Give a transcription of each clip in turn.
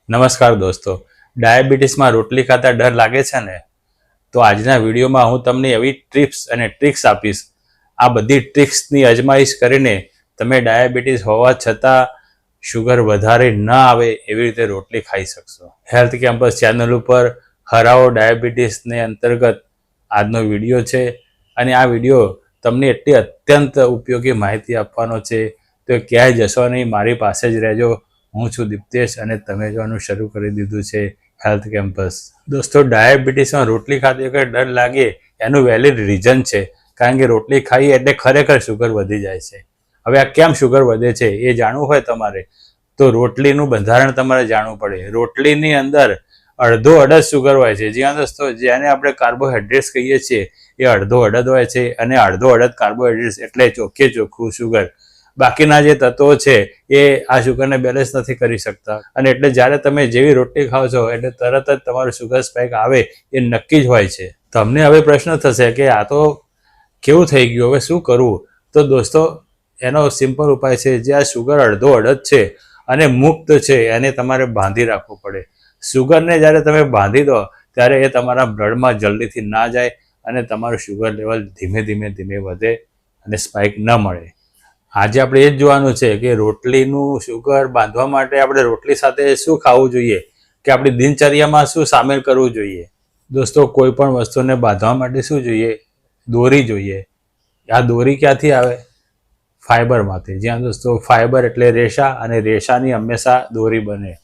નમસ્કાર દોસ્તો, ડાયાબિટીસમાં રોટલી ખાતા ડર લાગે છે ને? તો આજના વિડીયોમાં હું તમને એવી ટિપ્સ અને ટ્રિક્સ આપીશ. આ બધી ટ્રિક્સની અજમાઈશ કરીને તમે ડાયાબિટીસ હોવા છતાં શુગર વધારે ન આવે એવી રીતે રોટલી ખાઈ શકશો. હેલ્થ કેમ્પસ ચેનલ ઉપર હરાવો ડાયાબિટીસને અંતર્ગત આજનો વિડીયો છે અને આ વિડીયો તમને એટલી અત્યંત ઉપયોગી માહિતી આપવાનો છે તો ક્યાંય જશો નહીં, મારી પાસે જ રહેજો. હું છું દીપ્તેશ અને તમે જોવાનું શરૂ કરી દીધું છે હેલ્થ કેમ્પસ. દોસ્તો, ડાયાબિટીસમાં રોટલી ખાતી વખતે ડર લાગે એનું વેલિડ રીઝન છે, કારણ કે રોટલી ખાઈ એટલે ખરેખર શુગર વધી જાય છે. હવે આ કેમ શુગર વધે છે એ જાણવું હોય તમારે તો રોટલીનું બંધારણ તમારે જાણવું પડે. રોટલીની અંદર અડધો અડદ શુગર હોય છે. જ્યાં દોસ્તો જેને આપણે કાર્બોહાઈડ્રેટ્સ કહીએ છીએ એ અડધો અડદ હોય છે અને અડધો અડદ કાર્બોહાઈડ્રેટ્સ એટલે ચોખ્ખે ચોખ્ખું શુગર. બાકીના જે તત્વો છે એ આ શુગરને બેલેન્સ નથી કરી શકતા અને એટલે જ્યારે તમે જેવી રોટલી ખાઓ છો એટલે તરત જ તમારું શુગર સ્પાઇક આવે એ નક્કી જ હોય છે. તમને હવે પ્રશ્ન થશે કે આ તો કેવું થઈ ગયું, હવે શું કરવું? તો દોસ્તો, એનો સિમ્પલ ઉપાય છે. જે આ શુગર અડધો અડદ છે અને મુક્ત છે એને તમારે બાંધી રાખવું પડે. શુગરને જ્યારે તમે બાંધી દો ત્યારે એ તમારા બ્લડમાં જલ્દીથી ના જાય અને તમારું શુગર લેવલ ધીમે ધીમે વધે અને સ્પાઇક ન મળે. આજે આપણે એ જ જોવાનું છે કે રોટલીનું શુગર બાંધવા માટે આપણે રોટલી સાથે શું ખાવું જોઈએ, કે આપણી દિનચર્યામાં શું સામેલ કરવું જોઈએ. દોસ્તો, કોઈ પણ વસ્તુને બાંધવા માટે શું જોઈએ? દોરી જોઈએ. આ દોરી ક્યાંથી આવે? ફાઈબરમાંથી. જ્યાં દોસ્તો ફાઈબર એટલે રેશા અને રેશાની હંમેશા દોરી બને.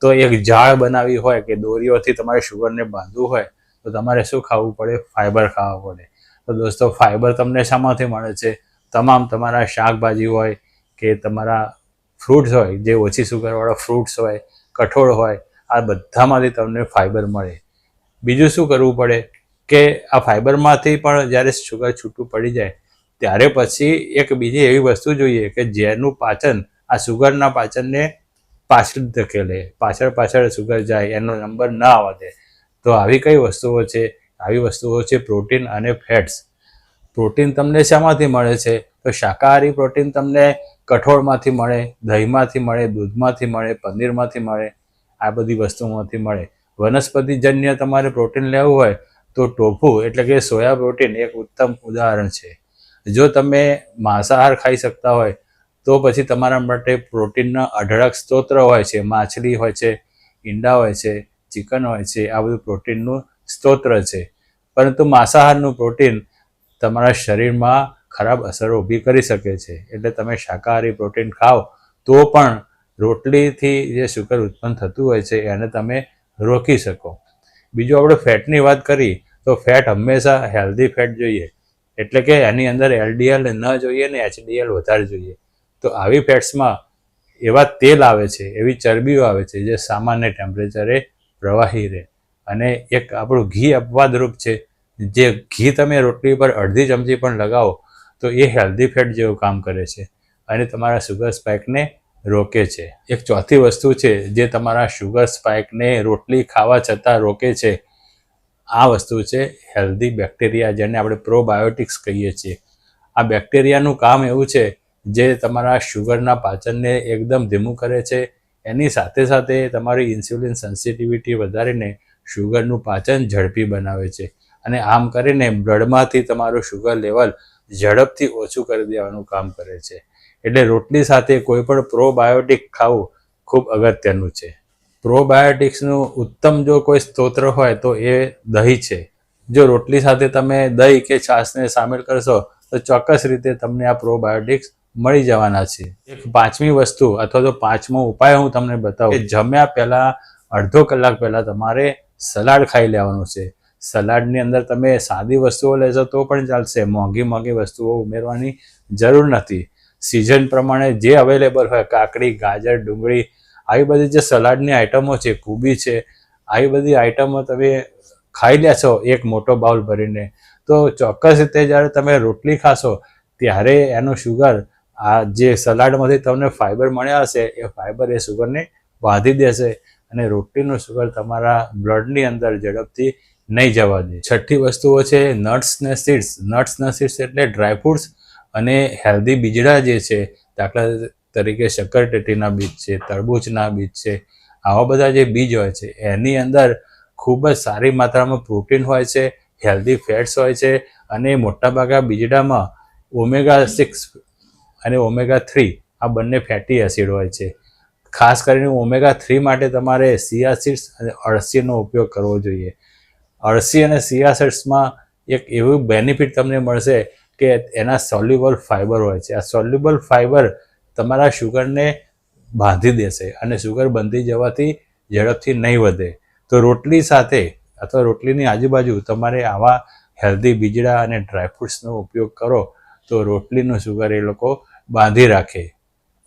તો એક ઝાડ બનાવી હોય કે દોરીઓથી તમારે શુગરને બાંધવું હોય તો તમારે શું ખાવું પડે? ફાઈબર ખાવા પડે. તો દોસ્તો, ફાઈબર તમને શામાંથી મળે છે? તમારા શાકભાજી હોય કે તમારા ફ્રૂટ્સ હોય, જે ઓછી શુગરવાળા ફ્રૂટ્સ હોય, કઠોળ હોય, આ બધામાંથી તમને ફાઈબર મળે. બીજું શું કરવું પડે કે આ ફાઈબરમાંથી પણ જ્યારે શુગર છૂટું પડી જાય ત્યારે પછી એક બીજી એવી વસ્તુ જોઈએ કે જેનું પાચન આ શુગરના પાચનને પાછળ ધકેલે, પાછળ શુગર જાય, એનો નંબર ન આવવા દે. તો આવી કઈ વસ્તુઓ છે? આવી વસ્તુઓ છે પ્રોટીન અને ફેટ્સ. પ્રોટીન તમને શામાંથી મળે છે? તો શાકાહારી પ્રોટીન તમને કઠોળમાંથી મળે, દહીંમાંથી મળે, દૂધમાંથી મળે, પનીરમાંથી મળે, આ બધી વસ્તુઓમાંથી મળે. વનસ્પતિજન્ય તમારે પ્રોટીન લેવું હોય તો ટોફુ એટલે કે સોયા પ્રોટીન એક ઉત્તમ ઉદાહરણ છે. જો તમે માંસાહાર ખાઈ શકતા હોય તો પછી તમારા માટે પ્રોટીનના અઢળક સ્ત્રોત હોય છે. માછલી હોય છે, ઈંડા હોય છે, ચિકન હોય છે, આ બધું પ્રોટીનનું સ્ત્રોત છે. પરંતુ માંસાહારનું પ્રોટીન તમારા શરીરમાં ખરાબ અસરો ઊભી કરી શકે છે. એટલે તમે શાકાહારી પ્રોટીન ખાઓ તો પણ રોટલીથી જે શુગર ઉત્પન્ન થતું હોય છે એને તમે રોકી શકો. બીજું આપણે ફેટની વાત કરી તો ફેટ હંમેશા હેલ્ધી ફેટ જોઈએ, એટલે કે એની અંદર એલડીએલ ન જોઈએ ને એચડીએલ વધારે જોઈએ. તો આવી ફેટ્સમાં એવા તેલ આવે છે, એવી ચરબીઓ આવે છે જે સામાન્ય ટેમ્પરેચરે પ્રવાહી રહે. અને એક આપણું ઘી અપવાદરૂપ છે. જે ઘી તમે રોટલી પર અડધી ચમચી પણ લગાવો તો એ હેલ્ધી ફેટ જેવું કામ કરે છે અને તમારા શુગર સ્પાઇકને રોકે છે. એક ચોથી વસ્તુ છે જે તમારા શુગર સ્પાઇકને રોટલી ખાવા છતાં રોકે છે. આ વસ્તુ છે હેલ્ધી બેક્ટેરિયા, જેને આપણે પ્રોબાયોટિક્સ કહીએ છીએ. આ બેક્ટેરિયાનું કામ એવું છે જે તમારા શુગરના પાચનને એકદમ ધીમું કરે છે. એની સાથે સાથે તમારી ઇન્સ્યુલિન સેન્સિટિવિટી વધારીને શુગરનું પાચન ઝડપી બનાવે છે અને આમ કરીને બ્લડમાંથી તમારું શુગર લેવલ ઝડપથી ઓછું કરી દેવાનું કામ કરે છે. એટલે રોટલી સાથે કોઈ પણ પ્રોબાયોટિક ખાવું ખૂબ અગત્યનું છે. પ્રોબાયોટિક્સનું ઉત્તમ જો કોઈ સ્ત્રોત હોય તો એ દહીં છે. જો રોટલી સાથે તમે દહીં કે છાશને સામેલ કરશો તો ચોક્કસ રીતે તમને આ પ્રોબાયોટિક્સ મળી જવાના છે. એક પાંચમી વસ્તુ અથવા તો પાંચમો ઉપાય હું તમને બતાવું કે જમ્યા પહેલાં અડધો કલાક પહેલાં તમારે સલાડ ખાઈ લેવાનું છે. સલાડની અંદર તમે સાદી વસ્તુઓ લેશો તો પણ ચાલશે, મોંઘી વસ્તુઓ ઉમેરવાની જરૂર નથી. સિઝન પ્રમાણે જે અવેલેબલ હોય, કાકડી, ગાજર, ડુંગળી, આવી બધી જે સલાડની આઇટમો છે, કુબી છે, આવી બધી આઇટમો તમે ખાઈ લેશો એક મોટો બાઉલ ભરીને તો ચોક્કસ રીતે જ્યારે તમે રોટલી ખાશો ત્યારે એનું શુગર, આ જે સલાડમાંથી તમને ફાઈબર મળ્યા હશે એ ફાઈબર એ શુગરને બાંધી દેશે અને રોટલીનું શુગર તમારા બ્લડની અંદર ઝડપથી નહીં જવા દે. છઠ્ઠી વસ્તુઓ છે નટ્સ ને સીડ્સ. નટ્સ ને સીડ્સ એટલે ડ્રાયફ્રૂટ્સ અને હેલ્ધી બીજડા જે છે, દાખલા તરીકે શક્કરટેટીના બીજ છે, તરબૂચના બીજ છે, આવા બધા જે બીજ હોય છે એની અંદર ખૂબ જ સારી માત્રામાં પ્રોટીન હોય છે, હેલ્ધી ફેટ્સ હોય છે, અને મોટાભાગના બીજડામાં omega-6 અને omega-3 આ બંને ફેટી એસિડ હોય છે. ખાસ કરીને omega-3 માટે તમારે સિયા સીડ્સ અને અળસીનો ઉપયોગ કરવો જોઈએ. અળસી અને સિયા સીડ્સમાં એક એવું બેનિફિટ તમને મળશે કે એના સોલ્યુબલ ફાઈબર હોય છે. આ સોલ્યુબલ ફાઈબર તમારા શુગરને બાંધી દેશે અને શુગર બંધી જવાથી ઝડપથી નહીં વધે. તો રોટલી સાથે અથવા રોટલીની આજુબાજુ તમારે આવા હેલ્ધી બીજડા અને ડ્રાયફ્રૂટ્સનો ઉપયોગ કરો તો રોટલીનું શુગર એ લોકો બાંધી રાખે.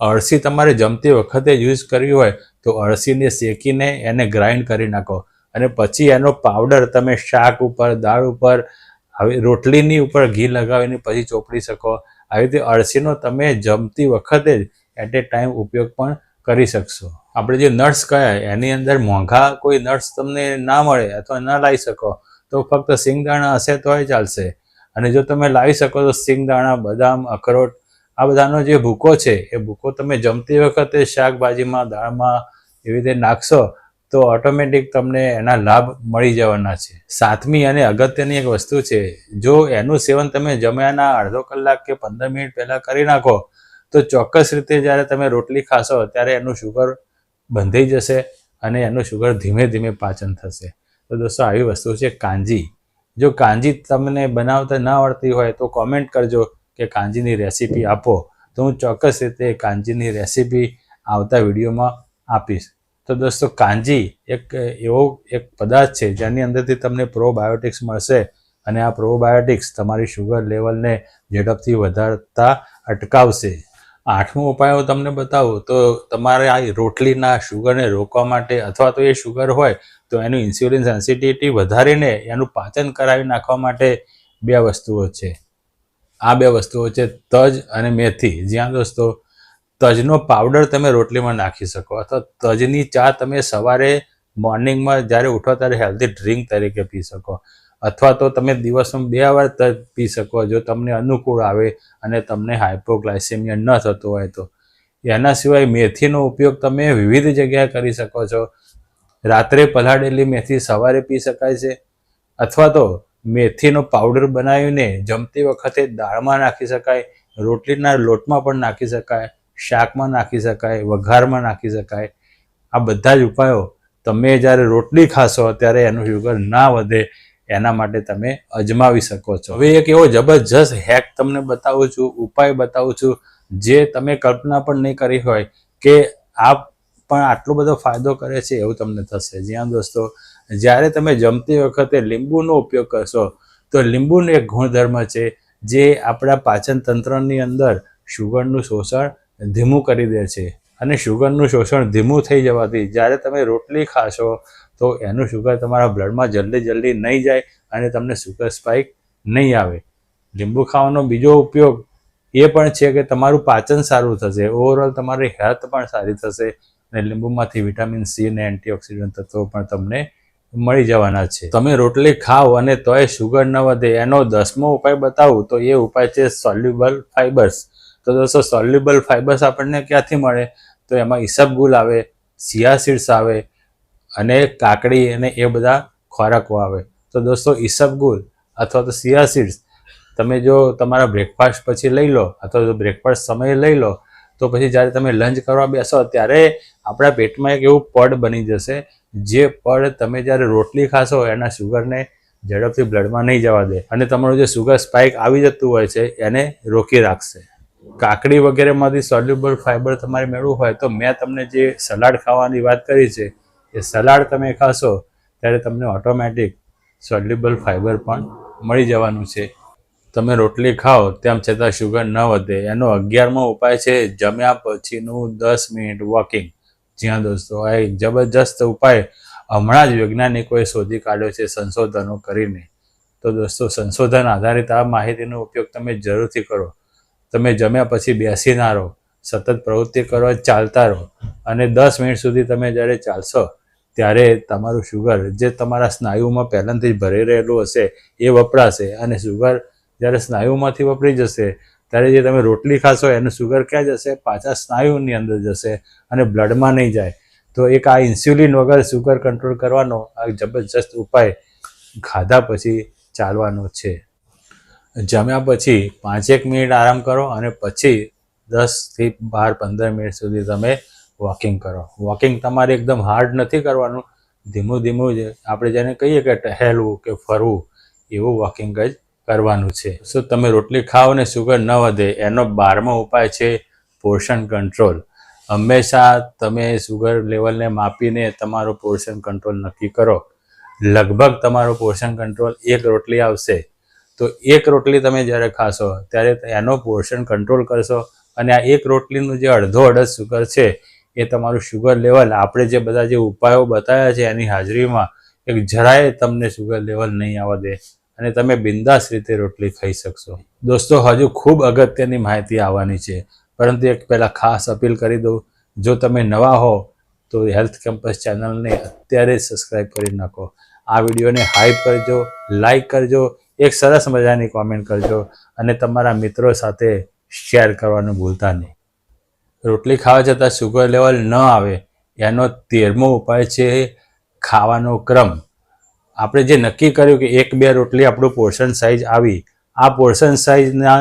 અળસી તમારે જમતી વખતે યુઝ કરવી હોય તો અળસીને શેકીને એને ગ્રાઇન્ડ કરી નાખો અને પછી એનો પાવડર તમે શાક ઉપર, દાળ ઉપર, હવે રોટલીની ઉપર ઘી લગાવીને પછી ચોપડી શકો. આવી રીતે અળસીનો તમે જમતી વખતે જ એટ એ ટાઈમ ઉપયોગ પણ કરી શકશો. આપણે જે નટ્સ કયા એની અંદર મોંઘા કોઈ નટ્સ તમને ના મળે અથવા ના લાવી શકો તો ફક્ત સિંગદાણા હશે તોય ચાલશે. અને જો તમે લાવી શકો તો સિંગદાણા, બદામ, અખરોટ આ બધાનો જે ભૂકો છે એ ભૂકો તમે જમતી વખતે શાકભાજીમાં, દાળમાં એવી રીતે નાખશો તો ઓટોમેટિક તમને એના લાભ મળી જવાના છે. સાતમી અને અગત્યની એક વસ્તુ છે, જો એનું સેવન તમે જમ્યાના અડધો કલાક કે 15 મિનિટ પહેલાં કરી નાખો તો ચોક્કસ રીતે જ્યારે તમે રોટલી ખાશો ત્યારે એનું શુગર બંધાઈ જશે અને એનું શુગર ધીમે ધીમે પાચન થશે. તો દોસ્તો આવી વસ્તુ છે કાંજી. જો કાંજી તમને બનાવતા ના આવડતી હોય તો કોમેન્ટ કરજો કે કાંજીની રેસીપી આપો, તો હું ચોક્કસ રીતે કાંજીની રેસીપી આવતા વિડીયોમાં આપીશ. તો દોસ્તો કાંજી એવો એક પદાર્થ છે જેની અંદરથી તમને પ્રોબાયોટિક્સ મળશે અને આ પ્રોબાયોટિક્સ તમારી શુગર લેવલને ઝડપથી વધારતા અટકાવશે. 8મો ઉપાય હું તમને બતાવું તો તમારે આ રોટલીના શુગરને રોકવા માટે અથવા તો એ શુગર હોય તો એનું ઇન્સ્યુલિન સેન્સિટિવિટી વધારીને એનું પાચન કરાવી નાખવા માટે 2 વસ્તુઓ છે. આ 2 વસ્તુઓ છે તજ અને મેથી. જ્યાં દોસ્તો તજનો પાવડર તમે રોટલીમાં નાખી શકો અથવા તજની ચા તમે સવારે મોર્નિંગમાં જ્યારે ઉઠો ત્યારે હેલ્ધી ડ્રિંક તરીકે પી શકો, અથવા તો તમે દિવસમાં 2 વાર તજ પી શકો જો તમને અનુકૂળ આવે અને તમને હાઇપોગ્લાયસેમિયા ન થતો હોય તો. એના સિવાય મેથીનો ઉપયોગ તમે વિવિધ જગ્યાએ કરી શકો છો. રાત્રે પલાળેલી મેથી સવારે પી શકાય છે, અથવા તો મેથીનો પાવડર બનાવીને જમતી વખતે દાળમાં નાખી શકાય, રોટલીના લોટમાં પણ નાખી શકાય, શાકમાં નાખી શકાય, વઘારમાં નાખી શકાય. આ બધા જ ઉપાયો તમે જ્યારે રોટલી ખાશો ત્યારે એનું શુગર ના વધે એના માટે તમે અજમાવી શકો છો. હવે એક એવો જબરજસ્ત હેક તમને બતાવું છું, ઉપાય બતાવું છું જે તમે કલ્પના પણ નહીં કરી હોય કે આ પણ આટલો બધો ફાયદો કરે છે એવું તમને થશે. જ્યાં દોસ્તો જ્યારે તમે જમતી વખતે લીંબુનો ઉપયોગ કરશો તો લીંબુનો એક ગુણધર્મ છે જે આપણા પાચન તંત્રની અંદર શુગરનું શોષણ ધીમું કરી દે છે. અને શુગરનું શોષણ ધીમું થઈ જવાથી જ્યારે તમે રોટલી ખાશો તો એનું શુગર તમારા બ્લડમાં જલ્દી નહીં જાય અને તમને શુગર સ્પાઇક નહીં આવે. લીંબુ ખાવાનો બીજો ઉપયોગ એ પણ છે કે તમારું પાચન સારું થશે, ઓવરઓલ તમારી હેલ્થ પણ સારી થશે અને લીંબુમાંથી વિટામિન સી અને એન્ટીઓક્સિડન્ટ તત્વો પણ તમને મળી જવાના છે. તમે રોટલી ખાઓ અને તોય શુગર ન વધે એનો 10મો ઉપાય બતાવું તો એ ઉપાય છે સોલ્યુબલ ફાઇબર્સ. તો દોસ્તો સોલ્યુબલ ફાઇબર્સ આપણને ક્યાંથી મળે તો એમાં ઈસબગુલ આવે, સિયા સીડ્સ આવે અને કાકડી અને એ બધા ખોરાકો આવે. તો દોસ્તો ઈસબગુલ અથવા તો સિયા સીડ્સ તમે જો તમારા બ્રેકફાસ્ટ પછી લઈ લો અથવા તો બ્રેકફાસ્ટ સમયે લઈ લો તો પછી જ્યારે તમે લંચ કરવા બેસો ત્યારે આપણા પેટમાં એક એવું પડ બની જશે જે પડ તમે જ્યારે રોટલી ખાશો એના શુગરને ઝડપથી બ્લડમાં નહીં જવા દે અને તમારું જે શુગર સ્પાઇક આવી જતું હોય છે એને રોકી રાખશે. કાકડી વગેરેમાંથી સોલ્યુબલ ફાઇબર તમારે મેળવવું હોય તો મેં તમને જે સલાડ ખાવાની વાત કરી છે એ સલાડ તમે ખાશો ત્યારે તમને ઓટોમેટિક સોલ્યુબલ ફાઇબર પણ મળી જવાનું છે. તમે રોટલી ખાઓ તેમ છતાં શુગર ન વધે એનો 11મો ઉપાય છે જમ્યા પછીનું 10 મિનિટ વોકિંગ. જ્યાં દોસ્તો આ એક જબરજસ્ત ઉપાય હમણાં જ વૈજ્ઞાનિકોએ શોધી કાઢ્યો છે સંશોધનો કરીને. તો દોસ્તો સંશોધન આધારિત આ માહિતીનો ઉપયોગ તમે જરૂરથી કરો. તમે જમ્યા પછી બેસી ના રહો, સતત પ્રવૃત્તિ કરો, ચાલતા રહો અને 10 મિનિટ સુધી તમે જ્યારે ચાલશો ત્યારે તમારું શુગર જે તમારા સ્નાયુમાં પહેલાંથી જ ભરી રહેલું હશે એ વપરાશે અને શુગર જ્યારે સ્નાયુમાંથી વપરી જશે ત્યારે જે તમે રોટલી ખાશો એનું શુગર ક્યાં જશે? પાછા સ્નાયુની અંદર જશે અને બ્લડમાં નહીં જાય. તો એક આ ઇન્સ્યુલિન વગર સુગર કંટ્રોલ કરવાનો આ જબરજસ્ત ઉપાય ખાધા પછી ચાલવાનો છે. જમ્યા પછી 5-1 મિનિટ આરામ કરો અને પછી 10 થી 15 મિનિટ સુધી તમે વોકિંગ કરો. વોકિંગ તમારે એકદમ હાર્ડ નથી કરવાનું, ધીમું ધીમું જ આપણે જેને કહીએ કે ટહેલવું કે ફરવું એવું વોકિંગ જ કરવાનું છે. શું તમે રોટલી ખાઓ ને સુગર ન વધે એનો 12મો ઉપાય છે પોર્શન કંટ્રોલ. હંમેશા તમે સુગર લેવલને માપીને તમારો પોર્શન કંટ્રોલ નક્કી કરો. લગભગ તમારો પોર્શન કંટ્રોલ 1 રોટલી આવશે. તો 1 રોટલી તમે જ્યારે ખાશો ત્યારે એનો પોર્શન કંટ્રોલ કરશો અને આ 1 રોટલીનું જે અડધો સુગર છે એ તમારું શુગર લેવલ આપણે જે બધા જે ઉપાયો બતાવ્યા છે એની હાજરીમાં એક જરાય તમને શુગર લેવલ નહીં આવવા દે અને તમે બિંદાસ રીતે રોટલી ખાઈ શકશો. દોસ્તો, હજુ ખૂબ અગત્યની માહિતી આવવાની છે, પરંતુ એક પહેલાં ખાસ અપીલ કરી દઉં, જો તમે નવા હો તો હેલ્થ કેમ્પસ ચેનલને અત્યારે સબસ્ક્રાઈબ કરી નાખો. આ વિડીયોને હાઈપ કરજો, લાઈક કરજો, એક સરસ મજાની કોમેન્ટ કરજો અને તમારા મિત્રો સાથે શેર કરવાનું ભૂલતા નહીં. રોટલી ખાવા છતાં સુગર લેવલ ન આવે એનો 13મો ઉપાય છે ખાવાનો ક્રમ. આપણે જે નક્કી કર્યું કે 1-2 રોટલી આપણું પોર્શન સાઇઝ આવી, આ પોર્શન સાઇઝના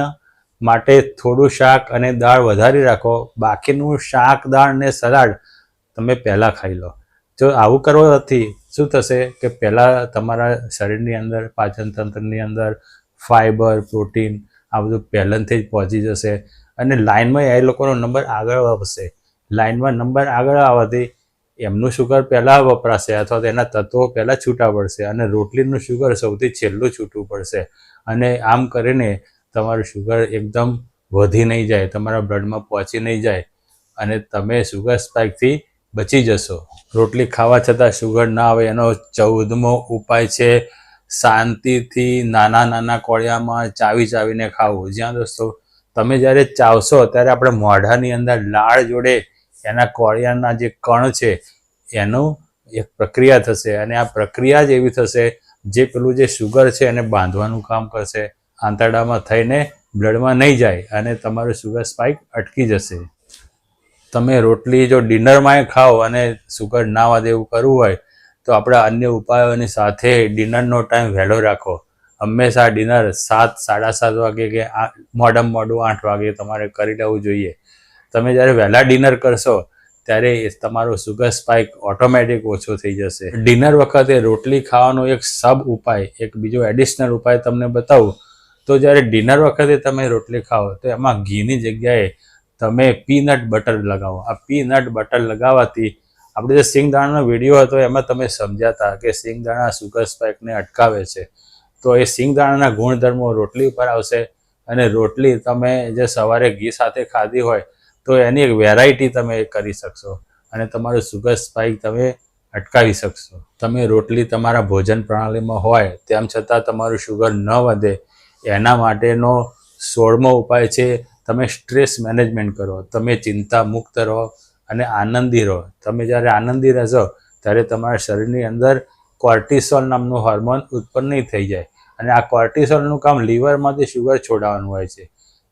માટે થોડું શાક અને દાળ વધારી રાખો, બાકીનું શાક, દાળ ને સલાડ તમે પહેલાં ખાઈ લો. જો આવું કરવાથી શું થશે કે પહેલાં તમારા શરીરની અંદર, પાચન તંત્રની અંદર ફાઈબર, પ્રોટીન આ બધું પહેલાંથી જ પહોંચી જશે અને લાઇનમાં એ લોકોનો નંબર આગળ આવશે. લાઇનમાં નંબર આગળ આવવાથી એમનું શુગર પહેલાં વપરાશે અથવા તો એના તત્વો પહેલાં છૂટા પડશે અને રોટલીનું શુગર સૌથી છેલ્લું છૂટવું પડશે અને આમ કરીને તમારું શુગર એકદમ વધી નહીં જાય, તમારા બ્લડમાં પહોંચી નહીં જાય અને તમે શુગર સ્પાઇકથી બચી જશો. રોટલી ખાવા છતાં શુગર ના આવે એનો 14મો ઉપાય છે શાંતિથી નાના નાના કોળિયામાં ચાવીને ખાવું. જ્યાં દોસ્તો તમે જ્યારે ચાવશો ત્યારે આપણે મોઢાની અંદર લાળ જોડે એના કોળિયાના જે કણ છે એનું એક પ્રક્રિયા થશે અને આ પ્રક્રિયા જ એવી થશે જે પેલું જે શુગર છે એને બાંધવાનું કામ કરશે, આંતરડામાં થઈને બ્લડમાં નહીં જાય અને તમારું શુગર સ્પાઇક અટકી જશે. તમે રોટલી જો ડિનરમાં ખાઓ અને શુગર ના વધે એવું કરવું હોય તો આપણે અન્ય ઉપાયોની સાથે ડિનરનો ટાઈમ વહેલો રાખો. હંમેશા ડિનર 7-7:30 વાગે કે મોડામાં મોડું 8 વાગે તમારે કરી લેવું જોઈએ. તમે જ્યારે વહેલા ડિનર કરશો ત્યારે તમારો શુગર સ્પાઇક ઓટોમેટિક ઓછો થઈ જશે. ડિનર વખતે રોટલી ખાવાનો એક સબ ઉપાય, એક બીજો એડિશનલ ઉપાય તમને બતાવું તો જ્યારે ડિનર વખતે તમે રોટલી ખાઓ તો એમાં ઘીની જગ્યાએ તમે પીનટ બટર લગાવો. આ પીનટ બટર લગાવવાથી આપણે જે સિંગદાણાનો વિડીયો હતો એમાં તમે સમજ્યા હતા કે સિંગદાણા શુગર સ્પાઇકને અટકાવે છે. તો એ સિંગદાણાના ગુણધર્મો રોટલી ઉપર આવશે અને રોટલી તમે જે સવારે ઘી સાથે ખાધી હોય તો એની એક વેરાયટી તમે કરી શકશો અને તમારું શુગર સ્પાઇક તમે અટકાવી શકશો. તમે રોટલી તમારા ભોજન પ્રણાલીમાં હોય તેમ છતાં તમારું શુગર ન વધે એના માટેનો 16મો ઉપાય છે તમે સ્ટ્રેસ મેનેજમેન્ટ કરો. તમે ચિંતા મુક્ત રહો અને આનંદી રહો. તમે જ્યારે આનંદી રહેશો ત્યારે તમારા શરીરની અંદર કોર્ટિસોલ નામનું હોર્મોન ઉત્પન્ન નહીં થઈ જાય અને આ કોર્ટિસોલનું કામ લીવરમાંથી શુગર છોડાવવાનું હોય છે.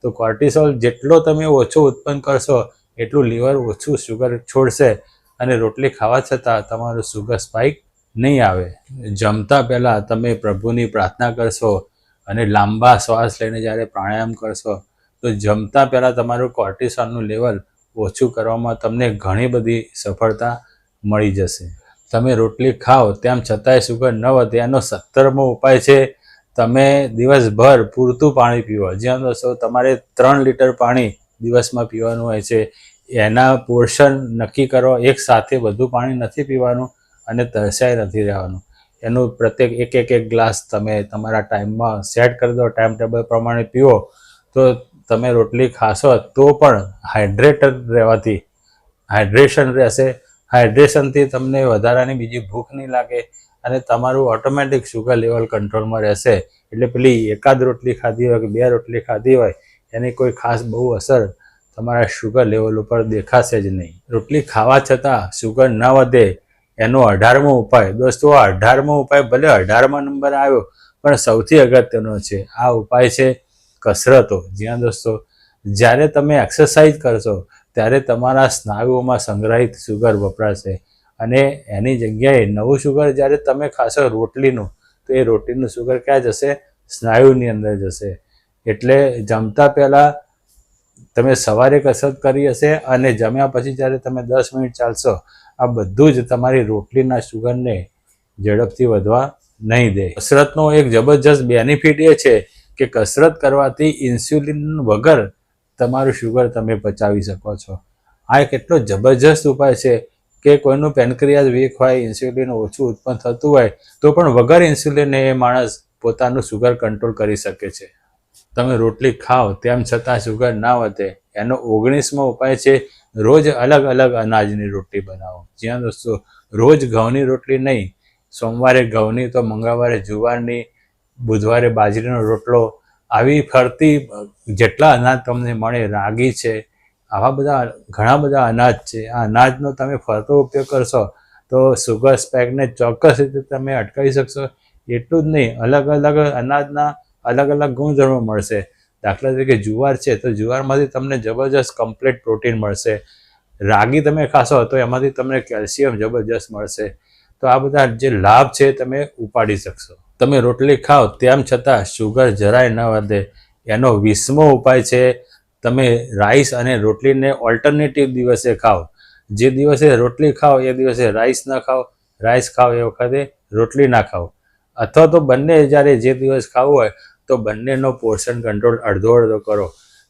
તો કોર્ટિસોલ જેટલો તમે ઓછો ઉત્પન્ન કરશો એટલું લીવર ઓછું શુગર છોડશે અને રોટલી ખાવા છતાં તમારું શુગર સ્પાઇક નહીં આવે. જમતા પહેલાં તમે પ્રભુની પ્રાર્થના કરશો અને લાંબા શ્વાસ લઈને જ્યારે પ્રાણાયામ કરશો તો જમતા પહેલાં તમારું કોર્ટિસોલનું લેવલ ઓછું કરવામાં તમને ઘણી બધી સફળતા મળી જશે. તમે રોટલી ખાઓ તેમ છતાંય શુગર ન વધે એનો 17મો ઉપાય છે તમે દિવસભર પૂરતું પાણી પીવો. જ્યાં દોસ્તો તમારે 3 લીટર પાણી દિવસમાં પીવાનું હોય છે. એના પોર્શન નક્કી કરો. એક સાથે બધું પાણી નથી પીવાનું અને તરસ્યાય નથી રહેવાનું. એનું પ્રત્યેક એક ગ્લાસ તમે તમારા ટાઈમમાં સેટ કરી દો, ટાઈમ ટેબલ પ્રમાણે પીવો તો તમે રોટલી ખાશો તો પણ હાઇડ્રેશન રહેશે. હાઇડ્રેશનથી તમને વધારાની બીજી ભૂખ નહીં લાગે અને તમારું ઓટોમેટિક શુગર લેવલ કંટ્રોલમાં રહેશે. એટલે પેલી એકાદ રોટલી ખાધી હોય કે 2 રોટલી ખાધી હોય એની કોઈ ખાસ બહુ અસર તમારા શુગર લેવલ ઉપર દેખાશે જ નહીં. રોટલી ખાવા છતાં શુગર ન વધે એનો 18મો ઉપાય. દોસ્તો આ 18મો ઉપાય ભલે 18મા નંબર આવ્યો પણ સૌથી અગત્યનો છે. આ ઉપાય છે કસરતો. જ્યાં દોસ્તો જ્યારે તમે એક્સરસાઇઝ કરશો ત્યારે તમારા સ્નાયુઓમાં સંગ્રહિત શુગર વપરાશે અને એની જગ્યાએ નવું શુગર જ્યારે તમે ખાશો રોટલીનું, તો એ રોટલીનું શુગર ક્યાં જશે? સ્નાયુની અંદર જશે. એટલે જમતા પહેલાં તમે સવારે કસરત કરી હશે અને જમ્યા પછી જ્યારે તમે 10 મિનિટ ચાલશો, આ બધું જ તમારી રોટલીના શુગરને ઝડપથી વધવા નહીં દે. કસરતનો એક જબરજસ્ત બેનિફિટ એ છે કે કસરત કરવાથી ઇન્સ્યુલિન વગર તમારું શુગર તમે પચાવી શકો છો. આ એક એટલો જબરજસ્ત ઉપાય છે કે કોઈનું પેનક્રિયાસ વીક હોય, ઇન્સ્યુલિન ઓછું ઉત્પન્ન થતું હોય, તો પણ વગર ઇન્સ્યુલિને એ માણસ પોતાનું શુગર કંટ્રોલ કરી શકે છે. તમે રોટલી ખાઓ તેમ છતાં શુગર ના વધે, એનો 19મો ઉપાય છે રોજ અલગ અલગ અનાજની રોટલી બનાવો. જ્યાં દોસ્તો રોજ ઘઉંની રોટલી નહીં, સોમવારે ઘઉંની તો મંગળવારે જુવારની, બુધવારે બાજરીનો રોટલો, આવી ફરતી જેટલા અનાજ તમને મળે, રાગી છે, આવા બધા ઘણા બધા અનાજ છે. આ અનાજનો તમે ફરતો ઉપયોગ કરશો તો શુગર સ્પાઇકને ચોક્કસ રીતે તમે અટકાવી શકશો. એટલું જ નહીં, અલગ અલગ અનાજના અલગ અલગ ગુણધર્મો મળશે. દાખલા તરીકે જુવાર છે તો જુવારમાંથી તમને જબરજસ્ત કમ્પ્લીટ પ્રોટીન મળશે. રાગી તમે ખાશો તો એમાંથી તમને કેલ્શિયમ જબરજસ્ત મળશે. તો આ બધા જે લાભ છે તમે ઉપાડી શકશો. તમે રોટલી ખાઓ તેમ છતાં શુગર જરાય ન વધે, એનો 20મો ઉપાય છે તમે રાઈસ અને રોટલીને ઓલ્ટરનેટિવ દિવસે ખાઓ. જે દિવસે રોટલી ખાઓ એ દિવસે રાઈસ ન ખાઓ, રાઈસ ખાઓ એ વખતે રોટલી ના ખાઓ. અથવા તો બંને જ્યારે જે દિવસ ખાવું હોય તો બંનેનો પોર્શન કંટ્રોલ અડધો અડધો કરો.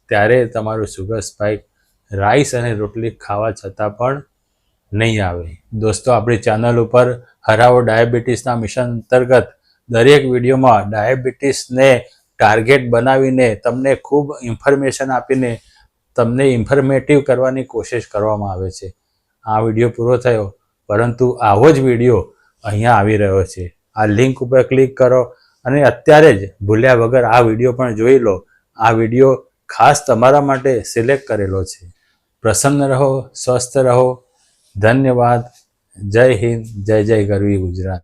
ત્યારે તમારું શુગર સ્પાઇક રાઈસ અને રોટલી ખાવા છતાં પણ નહીં આવે. દોસ્તો, આપણી ચેનલ ઉપર હરાવો ડાયાબિટીસના મિશન અંતર્ગત દરેક વિડીયોમાં ડાયાબિટીસને ટાર્ગેટ બનાવીને તમને ખૂબ ઇન્ફોર્મેશન આપીને તમને ઇન્ફોર્મેટિવ કરવાની કોશિશ કરવામાં આવે છે. આ વિડીયો પૂરો થયો, પરંતુ આવો જ વિડીયો અહીંયા આવી રહ્યો છે. આ લિંક ઉપર ક્લિક કરો અને અત્યારે જ ભૂલ્યા વગર આ વિડીયો પણ જોઈ લો. આ વિડીયો ખાસ તમારા માટે સિલેક્ટ કરેલો છે. પ્રસન્ન રહો, સ્વસ્થ રહો. ધન્યવાદ. જય હિન્દ, જય જય ગરવી ગુજરાત.